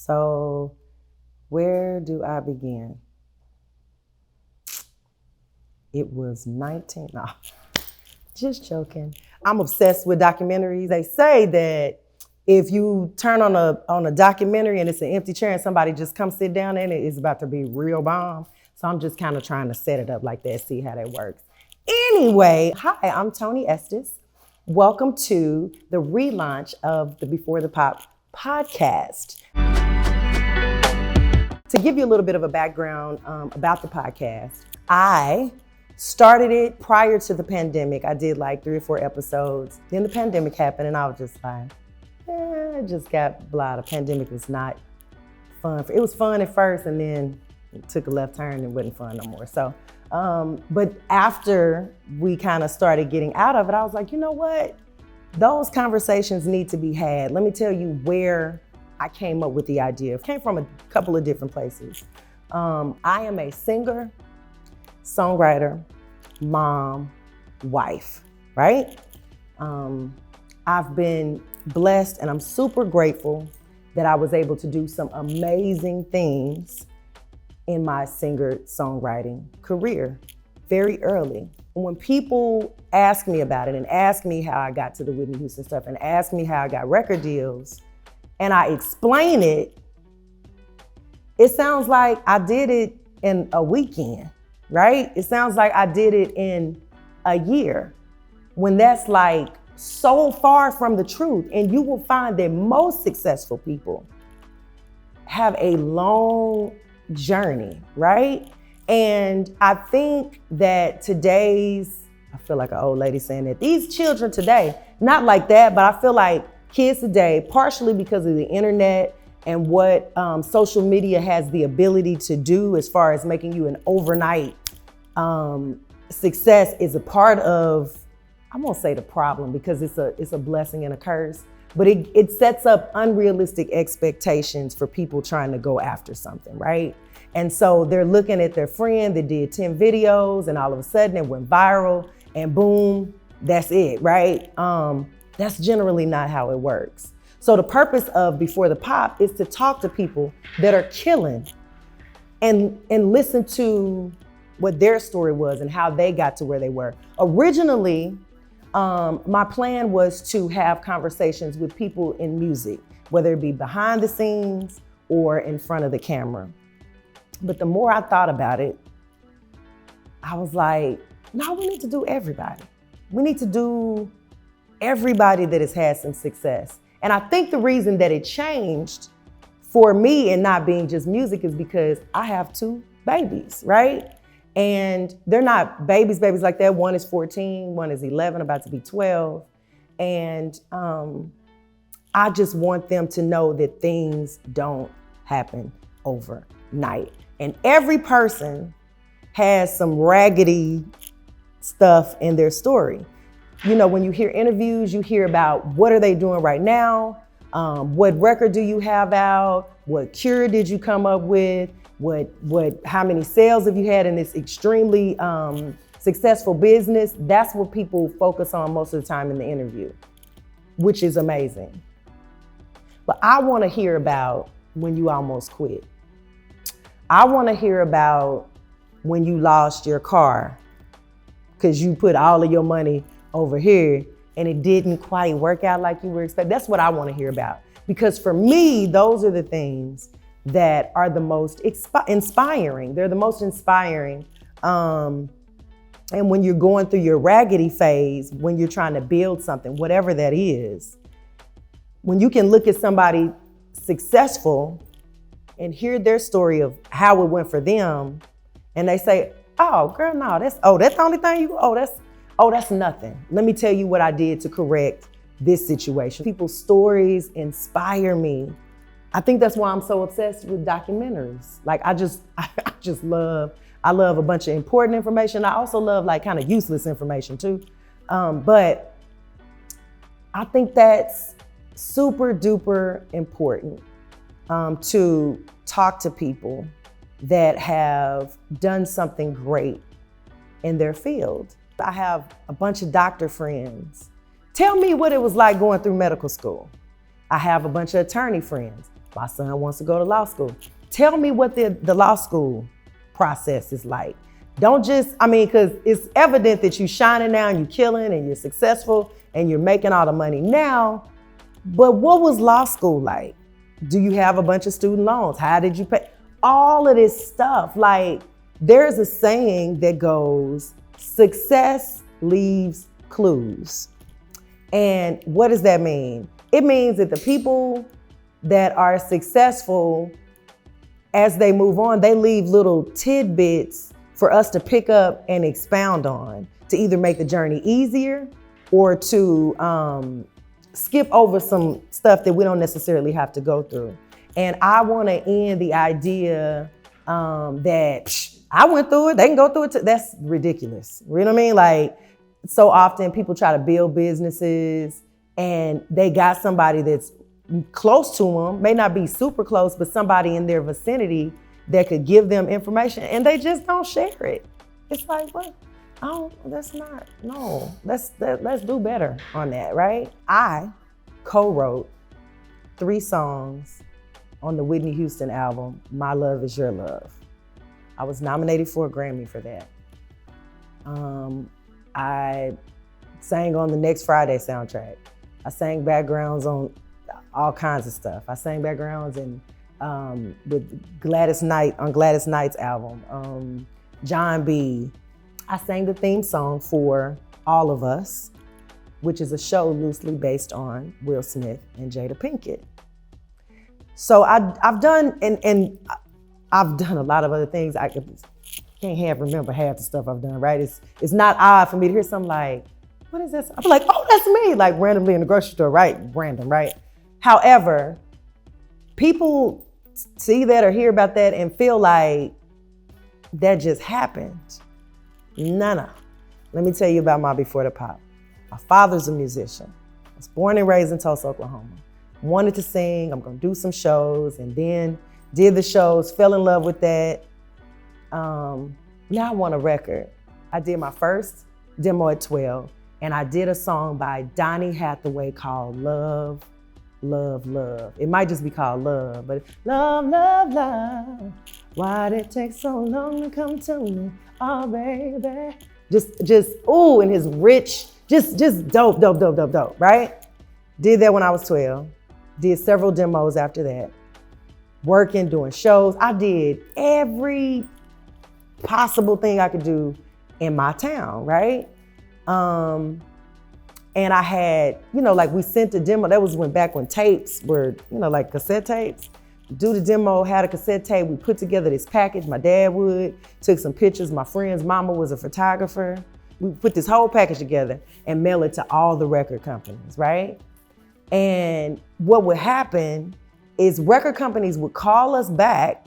So where do I begin? It was 19, no, just joking. I'm obsessed with documentaries. They say that if you turn on a documentary and it's an empty chair and somebody just comes sit down in it, it's about to be real bomb. So I'm just kind of trying to set it up like that, see how that works. Anyway, hi, I'm Toni Estes. Welcome to the relaunch of the Before the Pop podcast. To give you a little bit of a background about the podcast, I started it prior to the pandemic. I did like 3 or 4 episodes. Then the pandemic happened and I was just like, I just got blah. The pandemic was not fun. It was fun at first and then it took a left turn and it wasn't fun no more. So, but after we kind of started getting out of it, I was like, you know what? Those conversations need to be had. Let me tell you where I came up with the idea. It came from a couple of different places. I am a singer, songwriter, mom, wife, right? I've been blessed and I'm super grateful that I was able to do some amazing things in my singer-songwriting career very early. When people ask me about it and ask me how I got to the Whitney Houston stuff and ask me how I got record deals, and I explain it, it sounds like I did it in a weekend, right? It sounds like I did it in a year, when that's like so far from the truth. And you will find that most successful people have a long journey, right? And I think that I feel like an old lady saying that, these children today, not like that, but I feel like kids today, partially because of the internet and what social media has the ability to do as far as making you an overnight success, is a part of, I won't say the problem because it's a blessing and a curse, but it sets up unrealistic expectations for people trying to go after something, right? And so they're looking at their friend that did 10 videos and all of a sudden it went viral and boom, that's it, right? That's generally not how it works. So the purpose of Before the Pop is to talk to people that are killing and listen to what their story was and how they got to where they were. Originally, my plan was to have conversations with people in music, whether it be behind the scenes or in front of the camera. But the more I thought about it, I was like, no, we need to do everybody. We need to do everybody that has had some success. And I think the reason that it changed for me and not being just music is because I have 2 babies, right? And they're not babies like that. One is 14, one is 11, about to be 12. And I just want them to know that things don't happen overnight. And every person has some raggedy stuff in their story. You know, when you hear interviews, you hear about what are they doing right now? What record do you have out? What cure did you come up with? How many sales have you had in this extremely successful business? That's what people focus on most of the time in the interview, which is amazing. But I want to hear about when you almost quit. I want to hear about when you lost your car because you put all of your money over here and it didn't quite work out like you were expecting. That's what I want to hear about. Because for me, those are the things that are the most inspiring. They're the most inspiring. And when you're going through your raggedy phase, when you're trying to build something, whatever that is, when you can look at somebody successful and hear their story of how it went for them, and they say, oh, girl, no, that's the only thing that's nothing. Let me tell you what I did to correct this situation. People's stories inspire me. I think that's why I'm so obsessed with documentaries. Like I love a bunch of important information. I also love like kind of useless information too. But I think that's super duper important to talk to people that have done something great in their field. I have a bunch of doctor friends. Tell me what it was like going through medical school. I have a bunch of attorney friends. My son wants to go to law school. Tell me what the law school process is like. Don't just, because it's evident that you're shining now and you're killing and you're successful and you're making all the money now, but what was law school like? Do you have a bunch of student loans? How did you pay? All of this stuff. Like, there's a saying that goes, success leaves clues. And what does that mean? It means that the people that are successful, as they move on, they leave little tidbits for us to pick up and expound on, to either make the journey easier or to skip over some stuff that we don't necessarily have to go through. And I want to end the idea that I went through it, they can go through it too. That's ridiculous. You know what I mean? Like, so often people try to build businesses and they got somebody that's close to them, may not be super close, but somebody in their vicinity that could give them information and they just don't share it. It's like, what? Let's do better on that, right? I co-wrote 3 songs on the Whitney Houston album, My Love Is Your Love. I was nominated for a Grammy for that. I sang on the Next Friday soundtrack. I sang backgrounds on all kinds of stuff. I sang backgrounds with Gladys Knight on Gladys Knight's album, John B. I sang the theme song for All of Us, which is a show loosely based on Will Smith and Jada Pinkett. So I've done, and I've done a lot of other things. I can't remember half the stuff I've done, right? It's not odd for me to hear something like, what is this? I'm like, oh, that's me, like randomly in the grocery store, right? Random, right? However, people see that or hear about that and feel like that just happened. No. Let me tell you about my Before the Pop. My father's a musician. I was born and raised in Tulsa, Oklahoma. Wanted to sing, I'm gonna do some shows, and then did the shows, fell in love with that. Now I want a record. I did my first demo at 12, and I did a song by Donny Hathaway called Love, Love, Love. It might just be called Love, but love, love, love. Why'd it take so long to come to me? Oh, baby. Ooh, and his rich, just dope, right? Did that when I was 12. Did several demos after that. Working, doing shows. I did every possible thing I could do in my town, right? And I had, like we sent a demo. That was back when tapes were, like cassette tapes. Do the demo, had a cassette tape. We put together this package. My dad took some pictures. My friend's mama was a photographer. We put this whole package together and mail it to all the record companies, right? And what would happen is record companies would call us back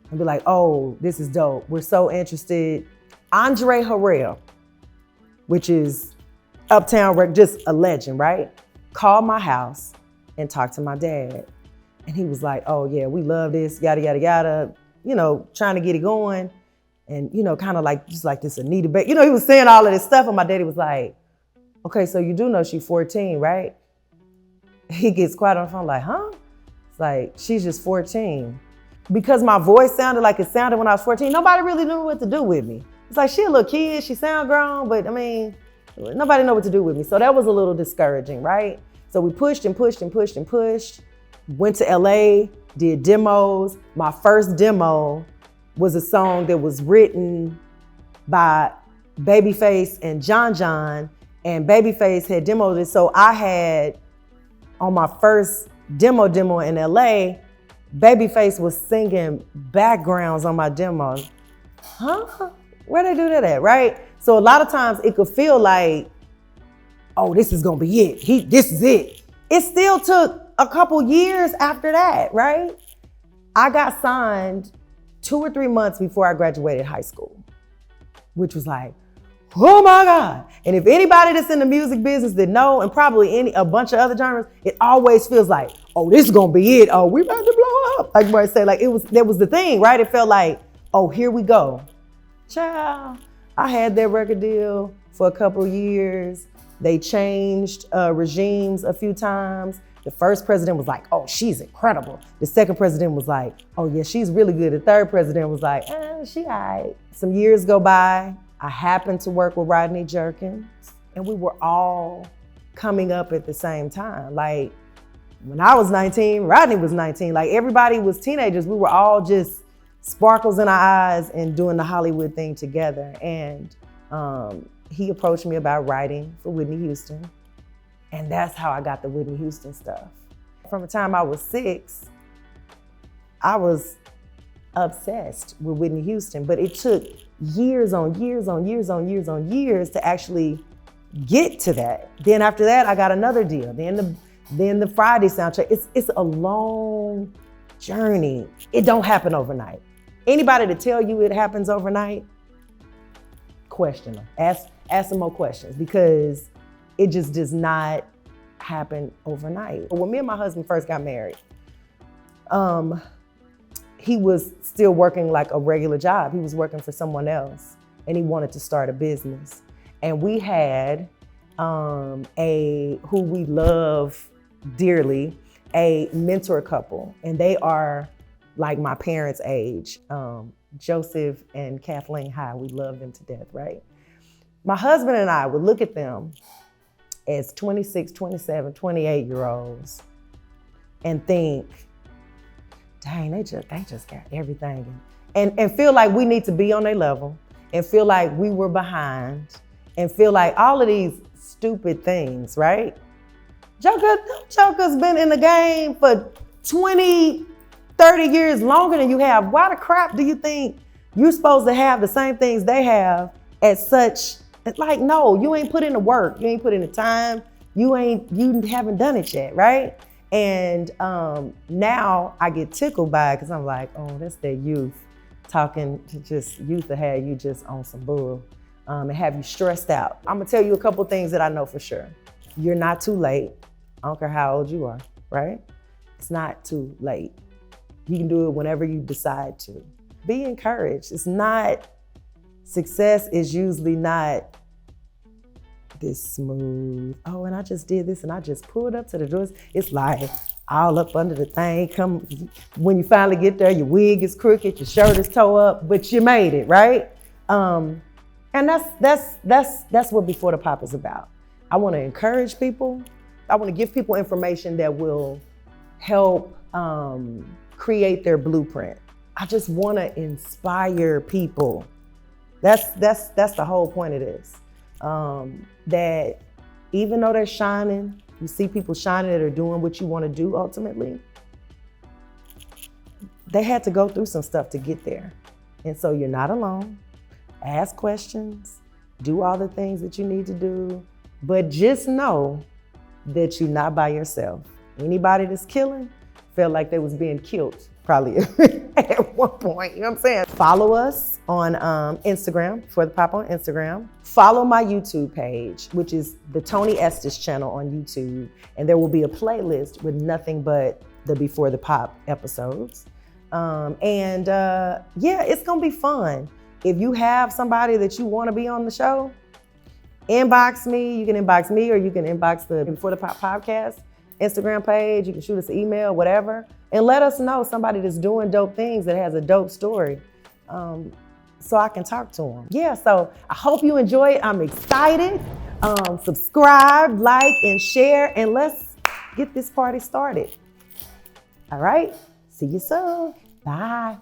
and be like, oh, this is dope. We're so interested. Andre Harrell, which is Uptown Record, just a legend, right? Called my house and talked to my dad. And he was like, oh yeah, we love this, yada, yada, yada, trying to get it going. And, kind of like, just like this Anita Baker. He was saying all of this stuff and my daddy was like, okay, so you do know she's 14, right? He gets quiet on the phone like, huh? It's like, she's just 14. Because my voice sounded like it sounded when I was 14, nobody really knew what to do with me. It's like, she a little kid, she sound grown, but nobody know what to do with me. So that was a little discouraging, right? So we pushed and pushed and pushed and pushed. Went to LA, did demos. My first demo was a song that was written by Babyface and John, and Babyface had demoed it. So I had, on my first demo in LA, Babyface was singing backgrounds on my demos. Huh? Where they do that at, right? So a lot of times it could feel like, oh, this is gonna be it. This is it. It still took a couple years after that, right? I got signed 2 or 3 months before I graduated high school, which was like, oh my God. And if anybody that's in the music business that know, and probably a bunch of other genres, it always feels like, oh, this is gonna be it. Oh, we about to blow up. Like what I say, like that was the thing, right? It felt like, oh, here we go. Child, I had that record deal for a couple years. They changed regimes a few times. The first president was like, oh, she's incredible. The second president was like, oh yeah, she's really good. The third president was like, she all right. Some years go by. I happened to work with Rodney Jerkins, and we were all coming up at the same time. Like when I was 19, Rodney was 19. Like everybody was teenagers. We were all just sparkles in our eyes and doing the Hollywood thing together. And he approached me about writing for Whitney Houston. And that's how I got the Whitney Houston stuff. From the time I was 6, I was obsessed with Whitney Houston, but it took years on years on years on years on years to actually get to that. Then after that, I got another deal. Then the Friday soundtrack. It's a long journey. It don't happen overnight. Anybody to tell you it happens overnight, question them. Ask them more questions, because it just does not happen overnight. When me and my husband first got married, he was still working like a regular job. He was working for someone else, and he wanted to start a business. And we had who we love dearly, a mentor couple, and they are like my parents' age, Joseph and Kathleen High. We love them to death, right? My husband and I would look at them as 26, 27, 28-year-olds and think, dang, they just got everything. And feel like we need to be on their level, and feel like we were behind, and feel like all of these stupid things, right? Joker's been in the game for 20, 30 years longer than you have. Why the crap do you think you're supposed to have the same things they have at such, like, no, you ain't put in the work. You ain't put in the time. You haven't done it yet, right? And now I get tickled by it, because I'm like, oh, that's their youth talking to just youth to have you just on some bull and have you stressed out. I'm gonna tell you a couple things that I know for sure. You're not too late. I don't care how old you are, right? It's not too late. You can do it whenever you decide to. Be encouraged. Success is usually not this smooth. Oh, and I just did this and I just pulled up to the doors. It's like all up under the thing. When you finally get there, your wig is crooked, your shirt is toe up, but you made it, right? And that's what Before the Pop is about. I want to encourage people. I want to give people information that will help create their blueprint. I just want to inspire people. That's the whole point of this. That even though they're shining, you see people shining that are doing what you want to do ultimately, they had to go through some stuff to get there. And so you're not alone. Ask questions, do all the things that you need to do, but just know that you're not by yourself. Anybody that's killing felt like they was being killed probably at one point, you know what I'm saying? Follow us on Instagram, For the Pop on Instagram. Follow my YouTube page, which is the Toni Estes channel on YouTube. And there will be a playlist with nothing but the Before the Pop episodes. Yeah, it's gonna be fun. If you have somebody that you wanna be on the show, inbox me. You can inbox me, or you can inbox the Before the Pop podcast Instagram page. You can shoot us an email, whatever, and let us know somebody that's doing dope things, that has a dope story, so I can talk to them. Yeah, so I hope you enjoy it. I'm excited. Subscribe, like, and share, and let's get this party started. All right, see you soon. Bye.